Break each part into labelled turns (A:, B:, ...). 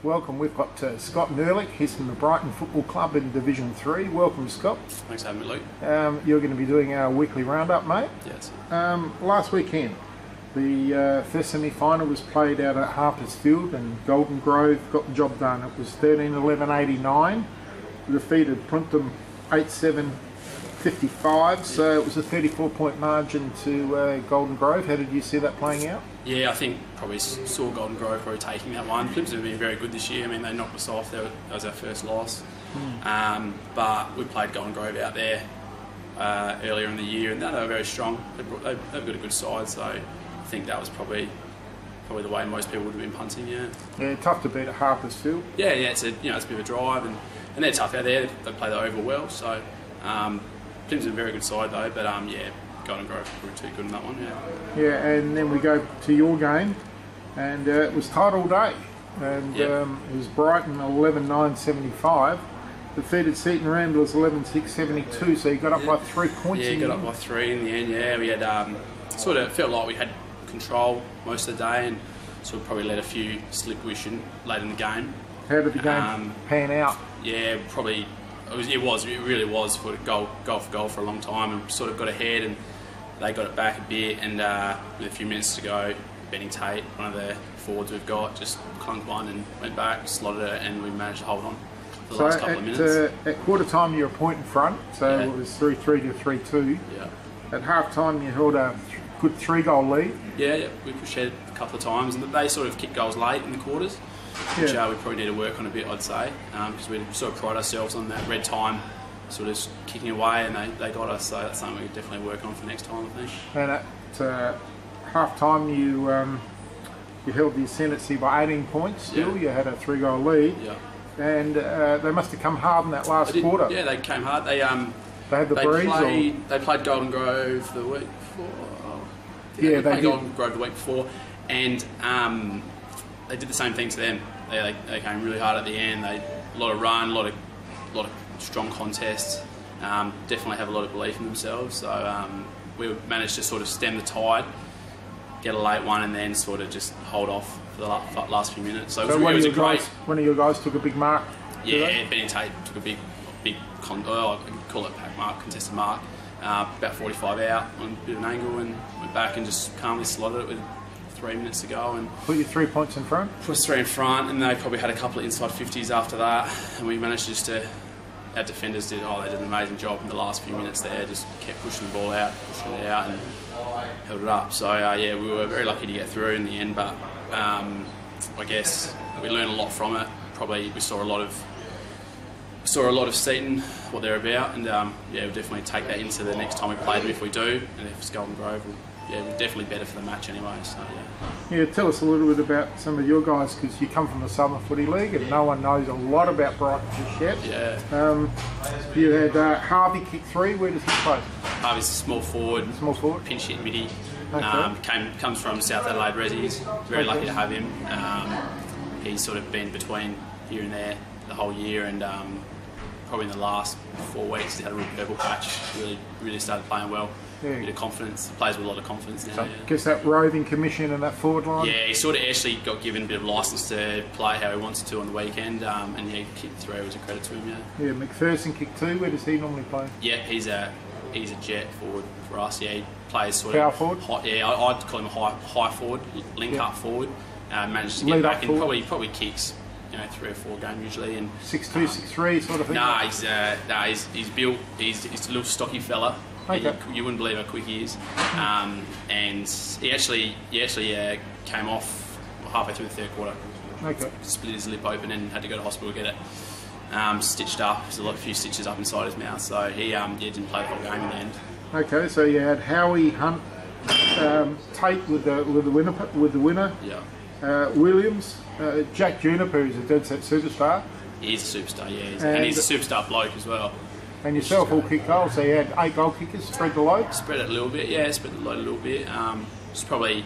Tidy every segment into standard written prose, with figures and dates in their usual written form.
A: welcome. We've got Scott Nerlich. He's from the Brighton Football Club in Division 3. Welcome, Scott.
B: Thanks for having me, Luke.
A: You're going to be doing our weekly roundup, mate.
B: Yes.
A: Last weekend, the first semi-final was played out at Harpers Field, and Golden Grove got the job done. It was 13-11-89. Defeated Printham 8-7-55, so it was a 34-point margin to Golden Grove. How did you see that playing out?
B: Yeah, I think probably saw Golden Grove probably taking that one. Plimsoll have been very good this year. I mean, they knocked us off. That was our first loss. But we played Golden Grove out there earlier in the year, and they were very strong. They've got a good side, so I think that was probably the way most people would have been punting.
A: Yeah, tough to beat at Harpers Field.
B: Yeah, it's a bit of a drive, and they're tough out there. They play the oval well, so Plimsoll a very good side though. But Golden Grove were too good in that one. Yeah,
A: and then we go to your game, and it was tight all day, and it was Brighton 11-9-75. Defeated Seaton Ramblers 11-6-72, so you got up by 3 points.
B: Yeah, got up by 3 in the end. Yeah, we had sort of felt like we had control most of the day, and sort of probably let a few slip wishing late in the game.
A: How did the game pan out?
B: Yeah, probably it really was for goal for goal for a long time, and sort of got ahead, and they got it back a bit, and with a few minutes to go, Benny Tate, one of the forwards we've got, just clunked one and went back, slotted it, and we managed to hold on for the last couple of minutes.
A: At quarter time you were a point in front, so it was 3-3 to 3-2.
B: Yeah.
A: At half time you held a good 3-goal lead.
B: Yeah, we pushed ahead a couple of times, and they sort of kicked goals late in the quarters, which we probably need to work on a bit, I'd say, because we sort of pride ourselves on that red time sort of kicking away, and they got us, so that's something we could definitely work on for next time, I think.
A: And at half time you held the ascendancy by 18 points still. You had a 3-goal lead.
B: Yeah. And
A: they must have come hard in that last quarter.
B: Yeah, they came hard. They
A: had the breeze.
B: They played Golden Grove the week before. They played Golden Grove the week before, and they did the same thing to them. They came really hard at the end. A lot of run, a lot of strong contests. Definitely have a lot of belief in themselves. So we managed to sort of stem the tide, get a late one, and then sort of just hold off for the last few minutes. So it was a great.
A: One of your guys took a big mark.
B: Yeah, Benny Tate took a big I can call it pack mark, contested mark. About 45 out on a bit of an angle, and went back and just calmly slotted it with 3 minutes to go, and
A: put you 3 points in front.
B: Put us 3 in front, and they probably had a couple of inside 50s after that, and we managed just to. Our defenders did an amazing job in the last few minutes there. Just kept pushing the ball out, pushing it out, and held it up. So we were very lucky to get through in the end, but I guess we learned a lot from it. Probably we saw a lot of Seaton, what they're about, and we'll definitely take that into the next time we play them if we do, and if it's Golden Grove, we're definitely better for the match anyway. So
A: tell us a little bit about some of your guys, because you come from the Southern Footy League, and no one knows a lot about Brighton just yet.
B: Yeah.
A: You had Harvey kick 3. Where does he play?
B: Harvey's a small forward.
A: Small forward.
B: Pinch hit midi.
A: Okay.
B: Comes from South Adelaide Resis. Very lucky to have him. He's sort of been between here and there the whole year, and probably in the last 4 weeks he's had a real purple patch. Really started playing well. A bit of confidence. He plays with a lot of confidence now.
A: So I guess that roving commission and that forward line.
B: Yeah, he sort of actually got given a bit of licence to play how he wants to on the weekend, and he kicked 3. It was a credit to him. Yeah.
A: McPherson kicked 2. Where does he normally play?
B: Yeah, he's a jet forward for us. Yeah, he plays sort
A: power
B: of
A: forward.
B: I'd call him a high forward, link up forward. Managed to get back and probably kicks 3 or 4 games usually, and
A: 6'2", 6'3" sort of thing.
B: He's built. He's a little stocky fella.
A: Okay.
B: You wouldn't believe how quick he is, and he actually came off halfway through the third quarter.
A: Okay.
B: Split his lip open and had to go to hospital to get it stitched up. There's a few stitches up inside his mouth, so he didn't play the whole game in the end.
A: Okay, so you had Howie, Hunt, Tate with the winner.
B: Yeah.
A: Williams, Jack Juniper, who's a dead set superstar.
B: He's a superstar, yeah, and he's a superstar bloke as well.
A: And yourself all kicked goals, so you had 8 goal kickers, spread the load?
B: Spread it a little bit, spread the load a little bit. It's probably,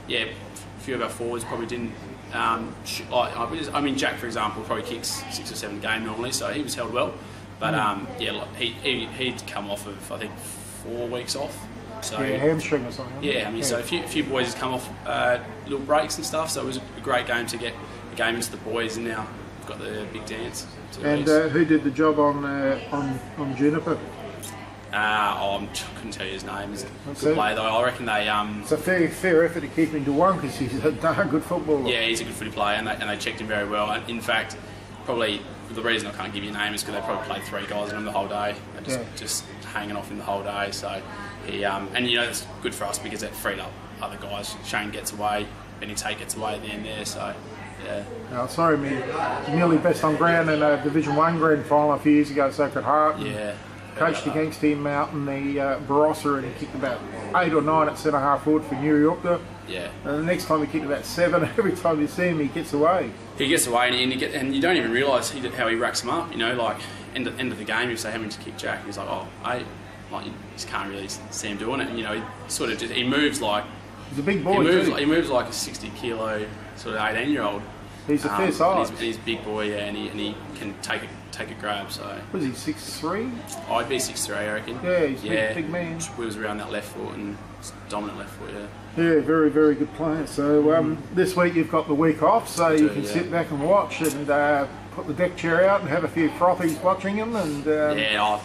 B: a few of our forwards probably didn't. I mean, Jack, for example, probably kicks 6 or 7 a game normally, so he was held well. But he'd come off of, I think, 4 weeks off. So,
A: hamstring or something.
B: Yeah, I mean, so a few boys have come off little breaks and stuff, so it was a great game to get games to the boys, and now we've got the big dance.
A: And who did the job on Juniper?
B: I couldn't tell you his name. He's a good player though. I reckon they.
A: It's a fair effort to keep him to one because he's a darn good footballer.
B: Yeah, he's a good footy player, and they checked him very well. And in fact, probably the reason I can't give you a name is because they probably played 3 guys in him the whole day. They're just hanging off him the whole day. So he and it's good for us because it freed up other guys. Shane gets away, Benny Tate gets away at the end there. So. Yeah.
A: Sorry, me. Nearly best on ground in a Division 1 grand final a few years ago, Sacred Heart.
B: Yeah.
A: Coached against him out in the Barossa, and he kicked about 8 or 9 at centre half forward for New Yorker.
B: Yeah.
A: And the next time he kicked about 7. Every time you see him, he gets away.
B: He gets away, and you don't even realise how he racks them up. You know, like end of the game, you say having to kick Jack, and he's like, oh, 8. Like you just can't really see him doing it. And, you know, he sort of he moves like
A: he's a big boy.
B: He moves like a 60-kilo sort of 18-year-old.
A: He's a fair size.
B: He's a big boy, yeah, and he can take a grab. So
A: was he 6'3"?
B: I'd be 6'3", I reckon.
A: Yeah, he's a big man.
B: Wheels around that left foot and dominant left foot, yeah.
A: Yeah, very, very good player. So this week you've got the week off, so you can sit back and watch and put the deck chair out and have a few frothies watching him. And
B: I'd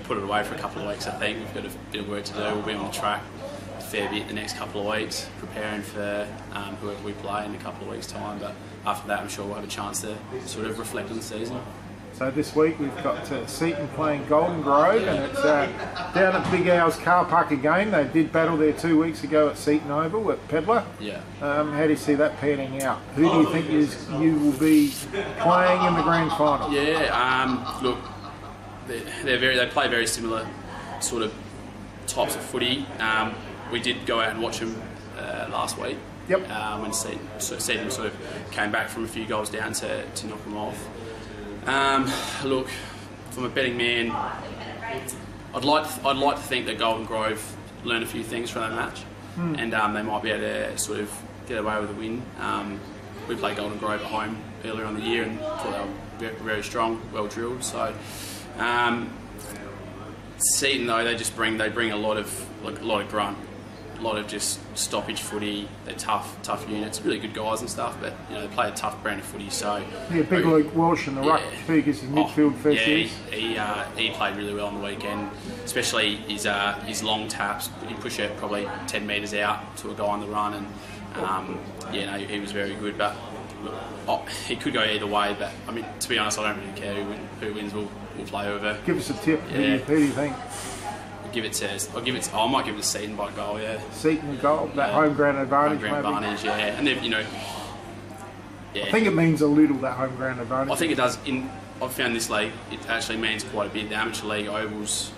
B: put it away for a couple of weeks. I think we've got a bit of work to do. We'll be on the track a fair bit the next couple of weeks, preparing for whoever we play in a couple of weeks' time. But after that, I'm sure we'll have a chance to sort of reflect on the season.
A: So this week we've got Seaton playing Golden Grove, and it's down at Big Owl's car park again. They did battle there 2 weeks ago at Seaton Oval at Pedlar.
B: Yeah.
A: How do you see that panning out? Who do you think you will be playing in the grand final?
B: Yeah. Look, they play very similar sort of types of footy. We did go out and watch them last week.
A: Yep.
B: When Seaton sort of came back from a few goals down to knock them off. Look, from a betting man, I'd like to think that Golden Grove learned a few things from that match, and they might be able to sort of get away with a win. We played Golden Grove at home earlier on the year and thought they were very strong, well drilled. So Seaton though, they bring a lot of grunt. A lot of just stoppage footy. They're tough units, really good guys and stuff. But you know they play a tough brand of footy. So
A: big Luke Walsh in the ruck figures in midfield first.
B: He played really well on the weekend, especially his long taps. He pushed it probably 10 metres out to a guy on the run, and he was very good. But he could go either way. But I mean, to be honest, I don't really care who wins. We'll play over.
A: Give us a tip. Who do you think?
B: I might give it to Seaton by goal, yeah.
A: Seaton goal, that home ground advantage.
B: Yeah. And they've,
A: I think it means a little, that home ground advantage.
B: I think it does. I've found this league, it actually means quite a bit. The amateur league ovals,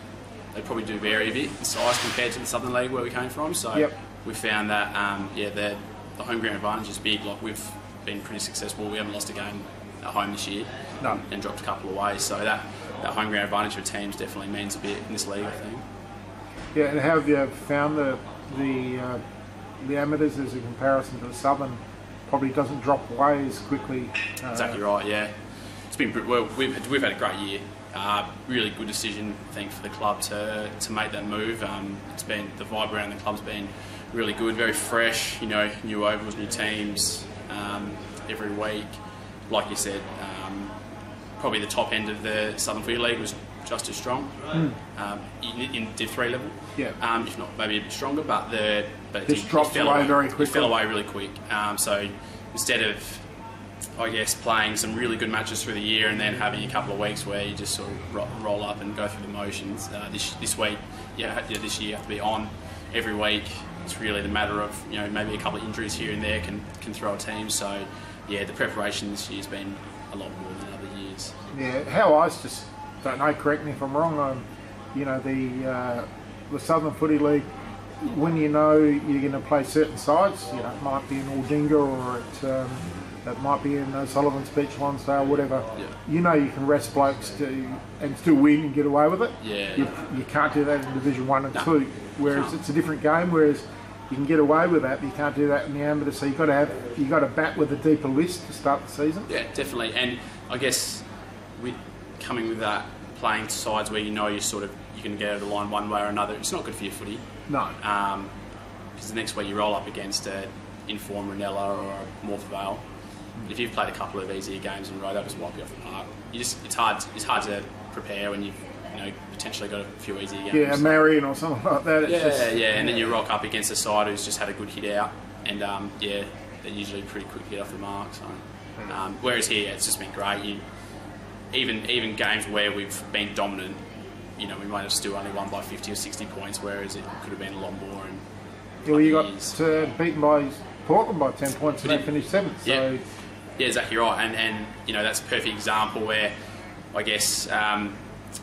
B: they probably do vary a bit in size compared to the Southern League where we came from. So we found that, the home ground advantage is big. Like we've been pretty successful. We haven't lost a game at home this year.
A: No.
B: And dropped a couple away. So that home ground advantage for teams definitely means a bit in this league, I think.
A: Yeah, and how have you found the amateurs as a comparison to the Southern? Probably doesn't drop away as quickly.
B: Exactly right. Yeah, it's been well. We've had a great year. Really good decision, I think, for the club to make that move. It's been the vibe around the club's been really good, very fresh. You know, new ovals, new teams every week. Like you said, probably the top end of the Southern Footy League was just as strong in Div 3 level.
A: Yeah.
B: If not maybe a bit stronger, but it
A: dropped away very quickly.
B: It fell away really quick. So instead of, I guess, playing some really good matches through the year and then having a couple of weeks where you just sort of roll up and go through the motions, this week, this year you have to be on every week. It's really the matter of maybe a couple of injuries here and there can throw a team. So yeah, the preparation this year has been a lot more than other years.
A: Yeah, how I just don't know, correct me if I'm wrong, the Southern Footy League, when you know you're going to play certain sides, it might be in Aldinga or it might be in Sullivan's Beach, Lonsdale, whatever, you can rest blokes and still win and get away with it.
B: Yeah.
A: You can't do that in Division 1 and 2, whereas it's a different game, whereas you can get away with that, but you can't do that in the amateur, so you've got to bat with a deeper list to start the season.
B: Yeah, definitely, and I guess coming with that, playing sides where you can get over the line one way or another, it's not good for your footy.
A: No.
B: Because the next week you roll up against Inform Ranella or Morph Vale, If you've played a couple of easier games in a row, they'll just wipe you off the park. It's hard to prepare when you've potentially got a few easier games.
A: Yeah, Marion or something like that.
B: And then you rock up against a side who's just had a good hit out, and they're usually pretty quick to get off the mark. So, whereas here, it's just been great. Even games where we've been dominant, we might have still only won by 50 or 60 points, whereas it could have been a lot more.
A: Well, you got beaten by Portland by 10 points and they finished 7th. So.
B: Yeah, exactly right. And that's a perfect example where I guess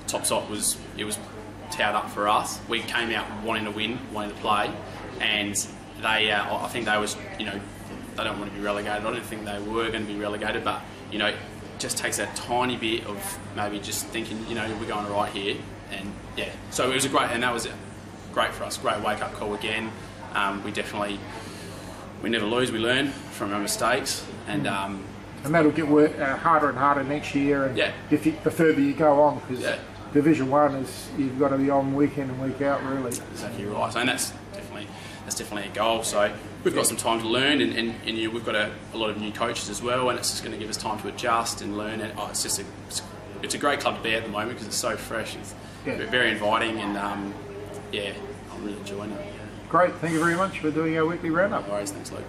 B: Top Sot was towed up for us. We came out wanting to win, wanting to play, and they I think they was they don't want to be relegated. I don't think they were going to be relegated, but it just takes that tiny bit of maybe just thinking we're going right here, and so it was that was great for us. Great wake up call again. We never lose. We learn from our mistakes, and
A: that'll get harder and harder next year. And the further you go on, because Division 1 is you've got to be on week in and week out, really.
B: Exactly right. And that's definitely a goal. So we've got some time to learn, and we've got a lot of new coaches as well, and it's just going to give us time to adjust and learn. And it's a great club to be at the moment because it's so fresh. It's very inviting, and I'm really enjoying it.
A: Great. Thank you very much for doing our weekly roundup.
B: No worries. Thanks, Luke.